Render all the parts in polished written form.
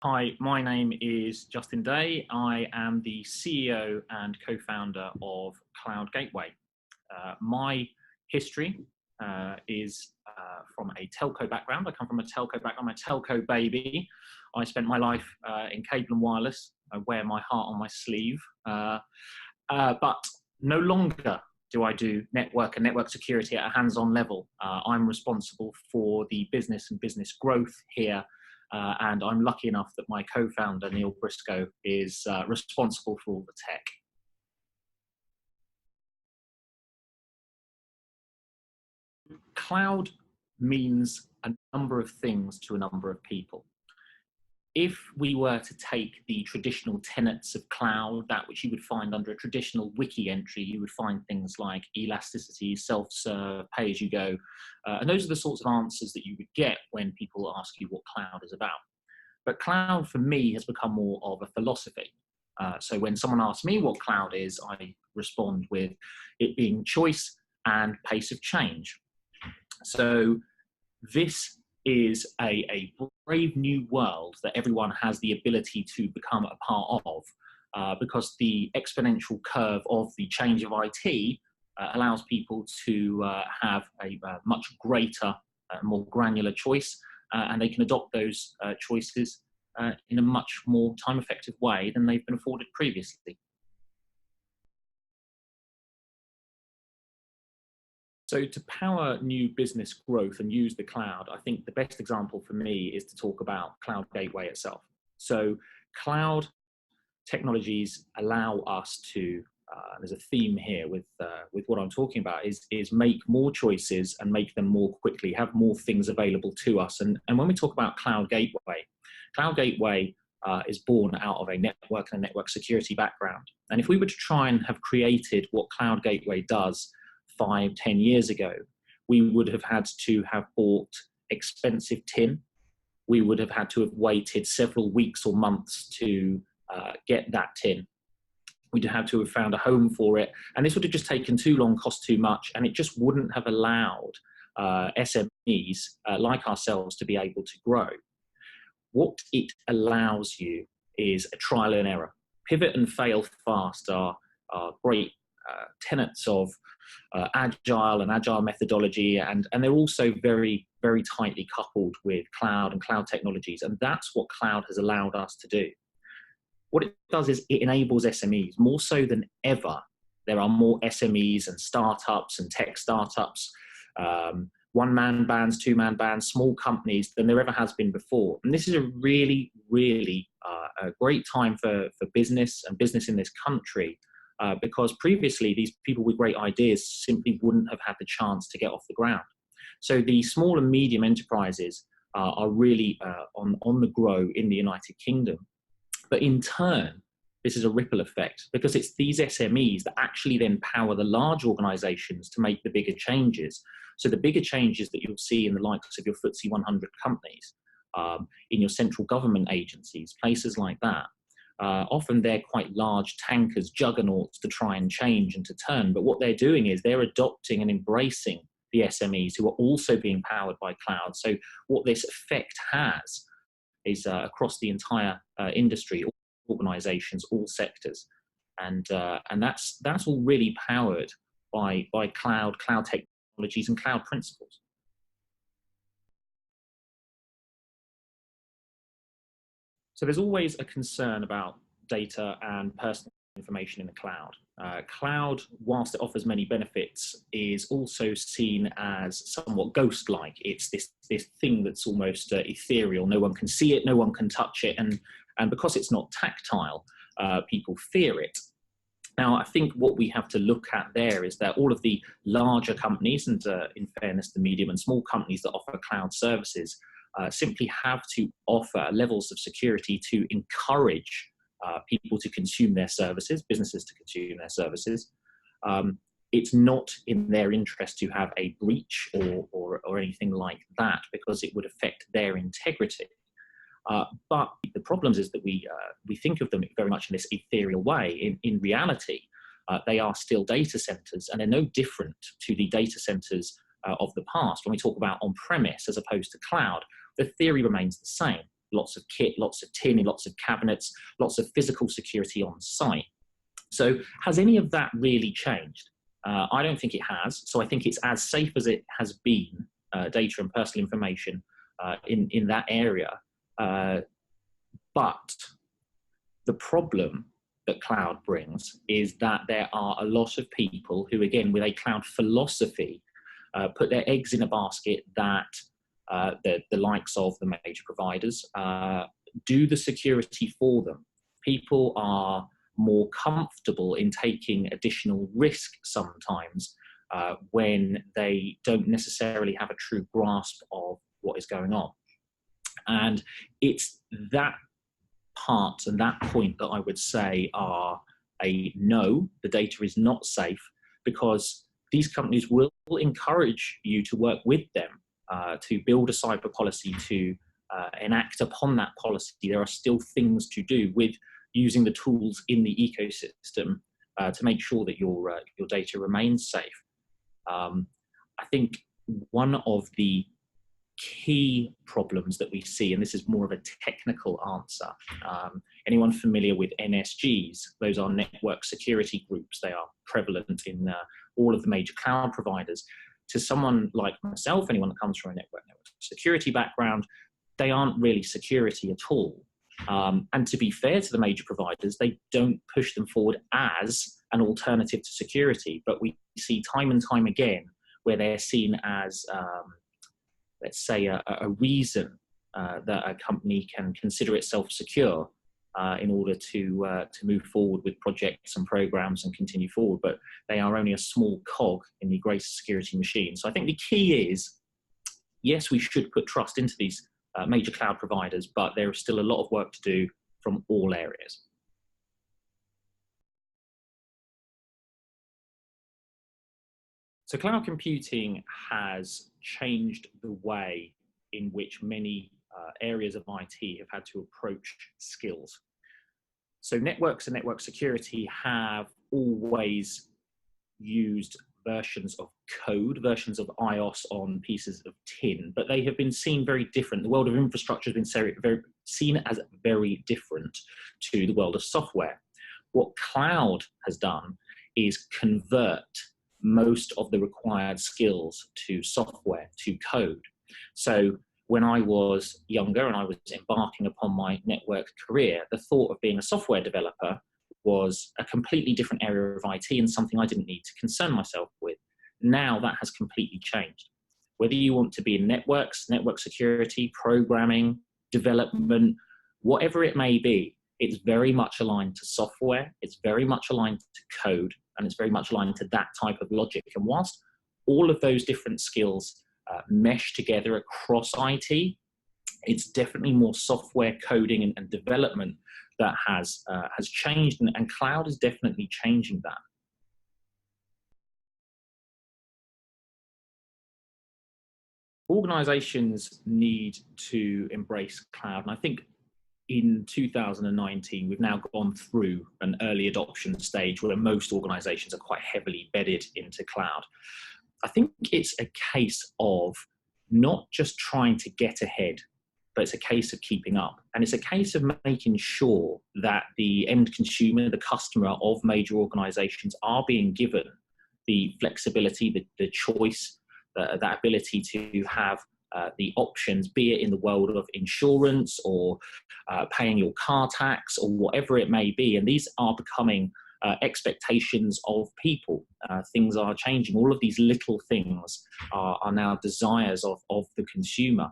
Hi, my name is Justin Day. I am the CEO and co-founder of Cloud Gateway. My history is from a telco background. I come from a telco background. I'm a telco baby. I spent my life in cable and wireless. I wear my heart on my sleeve. But no longer do I do network and network security at a hands-on level. I'm responsible for the business and business growth here. And I'm lucky enough that my co-founder, Neil Briscoe, is responsible for all the tech. Cloud means a number of things to a number of people. If we were to take the traditional tenets of cloud, that which you would find under a traditional wiki entry, you would find things like elasticity, self-serve, pay-as-you-go. And those are the sorts of answers that you would get when people ask you what cloud is about. But cloud for me has become more of a philosophy. So when someone asks me what cloud is, I respond with it being choice and pace of change. So this is a brave new world that everyone has the ability to become a part of, because the exponential curve of the change of IT allows people to have a much greater, more granular choice, and they can adopt those choices in a much more time-effective way than they've been afforded previously. So to power new business growth and use the cloud, I think the best example for me is to talk about Cloud Gateway itself. So cloud technologies allow us to, there's a theme here with what I'm talking about, is make more choices and make them more quickly, have more things available to us. And when we talk about Cloud Gateway is born out of a network and a network security background. And if we were to try and have created what Cloud Gateway does 5, 10 years ago, we would have had to have bought expensive tin. We would have had to have waited several weeks or months to get that tin. We'd have to have found a home for it. And this would have just taken too long, cost too much, and it just wouldn't have allowed SMEs like ourselves to be able to grow. What it allows you is a trial and error. Pivot and fail fast are great tenets of agile and agile methodology, and they're also very, very tightly coupled with cloud and cloud technologies, and that's what cloud has allowed us to do. What it does is it enables SMEs more so than ever. There are more SMEs and startups and tech startups, one-man bands, two-man bands, small companies than there ever has been before. And this is a really, really a great time for business and business in this country, because previously these people with great ideas simply wouldn't have had the chance to get off the ground. So the small and medium enterprises are really on the grow in the United Kingdom. But in turn, this is a ripple effect, because it's these SMEs that actually then power the large organizations to make the bigger changes. So the bigger changes that you'll see in the likes of your FTSE 100 companies, in your central government agencies, places like that, often they're quite large tankers, juggernauts to try and change and to turn. But what they're doing is they're adopting and embracing the SMEs who are also being powered by cloud. So what this effect has is across the entire industry, all organizations, all sectors. And that's all really powered by cloud technologies and cloud principles. So there's always a concern about data and personal information in the cloud. Cloud, whilst it offers many benefits, is also seen as somewhat ghost-like. It's this thing that's almost ethereal. No one can see it, no one can touch it, and because it's not tactile, people fear it. Now, I think what we have to look at there is that all of the larger companies, and in fairness, the medium and small companies that offer cloud services, simply have to offer levels of security to encourage people to consume their services, businesses to consume their services. It's not in their interest to have a breach or anything like that, because it would affect their integrity. But the problem is that we think of them very much in this ethereal way. In reality, they are still data centers, and they're no different to the data centers of the past. When we talk about on-premise as opposed to cloud, the theory remains the same. lots of kit, lots of tin, lots of cabinets, lots of physical security on site. So has any of that really changed? I don't think it has. So I think it's as safe as it has been, data and personal information in that area. But the problem that cloud brings is that there are a lot of people who, again, with a cloud philosophy, put their eggs in a basket that the likes of the major providers do the security for them. People are more comfortable in taking additional risk sometimes when they don't necessarily have a true grasp of what is going on. And it's that part and that point that I would say are a no, the data is not safe, because these companies will encourage you to work with them to build a cyber policy, to enact upon that policy. There are still things to do with using the tools in the ecosystem to make sure that your data remains safe. I think one of the key problems that we see, and this is more of a technical answer, anyone familiar with NSGs? Those are network security groups. They are prevalent in all of the major cloud providers. To someone like myself, anyone that comes from a network security background, they aren't really security at all. And to be fair to the major providers, they don't push them forward as an alternative to security, but we see time and time again where they're seen as let's say, a reason that a company can consider itself secure in order to move forward with projects and programs and continue forward. But they are only a small cog in the greater security machine. So I think the key is, yes, we should put trust into these major cloud providers, but there is still a lot of work to do from all areas. So cloud computing has changed the way in which many areas of IT have had to approach skills. So networks and network security have always used versions of code, versions of iOS on pieces of tin, but they have been seen very different. The world of infrastructure has been seen as very different to the world of software. What cloud has done is convert most of the required skills to software, to code. So when I was younger and I was embarking upon my network career, the thought of being a software developer was a completely different area of IT and something I didn't need to concern myself with. Now that has completely changed. Whether you want to be in networks, network security, programming, development, whatever it may be, it's very much aligned to software, it's very much aligned to code, and it's very much aligned to that type of logic. And whilst all of those different skills mesh together across IT, it's definitely more software coding and development that has changed, and cloud is definitely changing that. Organizations need to embrace cloud, and I think in 2019, we've now gone through an early adoption stage where most organizations are quite heavily bedded into cloud. I think it's a case of not just trying to get ahead, but it's a case of keeping up. And it's a case of making sure that the end consumer, the customer of major organizations are being given the flexibility, the choice, that ability to have the options, be it in the world of insurance or paying your car tax or whatever it may be. And these are becoming expectations of people. Things are changing. All of these little things are now desires of the consumer.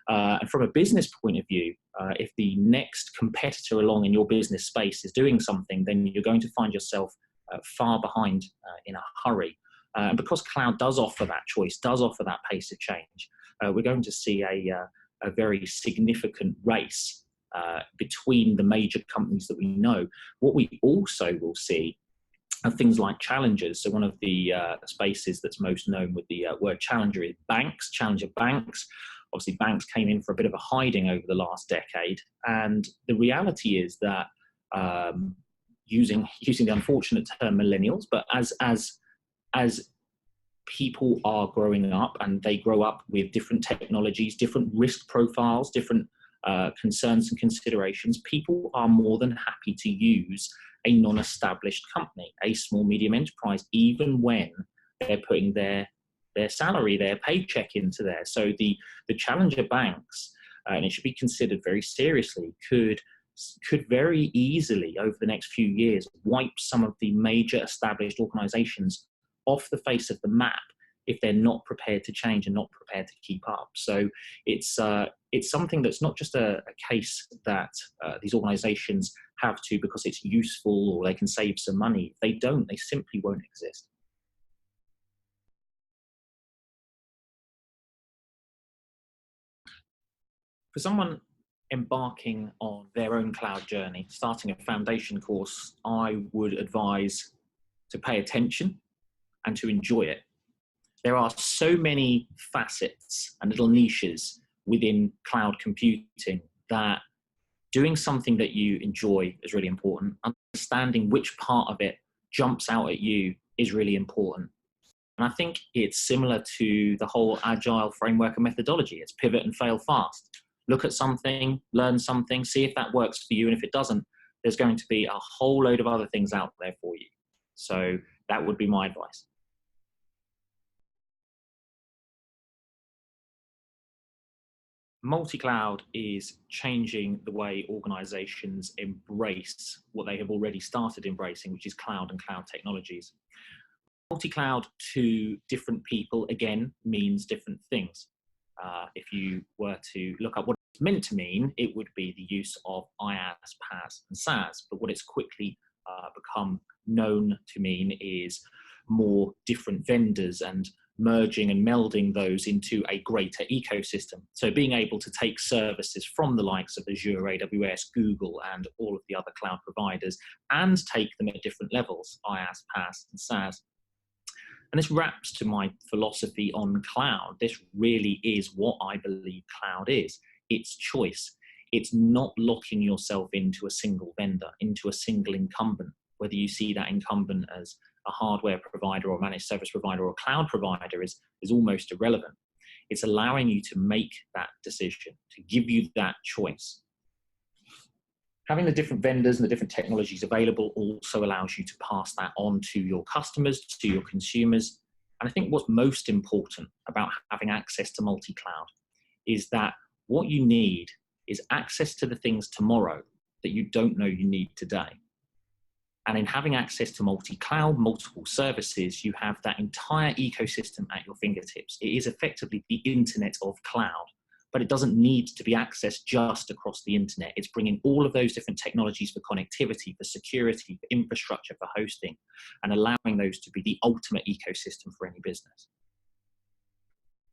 And from a business point of view, if the next competitor along in your business space is doing something, then you're going to find yourself far behind in a hurry. And because cloud does offer that choice, does offer that pace of change, we're going to see a very significant race between the major companies that we know. What we also will see are things like challengers. So one of the spaces that's most known with the word challenger is banks, challenger banks. Obviously, banks came in for a bit of a hiding over the last decade. And the reality is that using the unfortunate term millennials, but as people are growing up and they grow up with different technologies, different risk profiles, different concerns and considerations, people are more than happy to use a non-established company, a small medium enterprise, even when they're putting their salary, their paycheck into there. So the challenger banks, and it should be considered very seriously, could very easily over the next few years wipe some of the major established organizations off the face of the map if they're not prepared to change and not prepared to keep up. So it's something that's not just a case that these organizations have to because it's useful or they can save some money. If they don't, they simply won't exist. For someone embarking on their own cloud journey, starting a foundation course, I would advise to pay attention and to enjoy it. There are so many facets and little niches within cloud computing that doing something that you enjoy is really important. Understanding which part of it jumps out at you is really important. And I think it's similar to the whole agile framework and methodology. It's pivot and fail fast. Look at something, learn something, see if that works for you. And if it doesn't, there's going to be a whole load of other things out there for you. So that would be my advice. Multi-cloud is changing the way organizations embrace what they have already started embracing, which is cloud and cloud technologies. Multi-cloud to different people, again, means different things. If you were to look up what it's meant to mean, it would be the use of IaaS, PaaS, and SaaS. But what it's quickly become known to mean is more different vendors and merging and melding those into a greater ecosystem. So being able to take services from the likes of Azure, AWS, Google, and all of the other cloud providers and take them at different levels, IaaS, PaaS, and SaaS. And this wraps to my philosophy on cloud. This really is what I believe cloud is. It's choice. It's not locking yourself into a single vendor, into a single incumbent, whether you see that incumbent as a hardware provider or managed service provider or cloud provider is almost irrelevant. It's allowing you to make that decision, to give you that choice. Having the different vendors and the different technologies available also allows you to pass that on to your customers, to your consumers. And I think what's most important about having access to multi-cloud is that what you need is access to the things tomorrow that you don't know you need today. And in having access to multi-cloud, multiple services, you have that entire ecosystem at your fingertips. It is effectively the internet of cloud, but it doesn't need to be accessed just across the internet. It's bringing all of those different technologies for connectivity, for security, for infrastructure, for hosting, and allowing those to be the ultimate ecosystem for any business.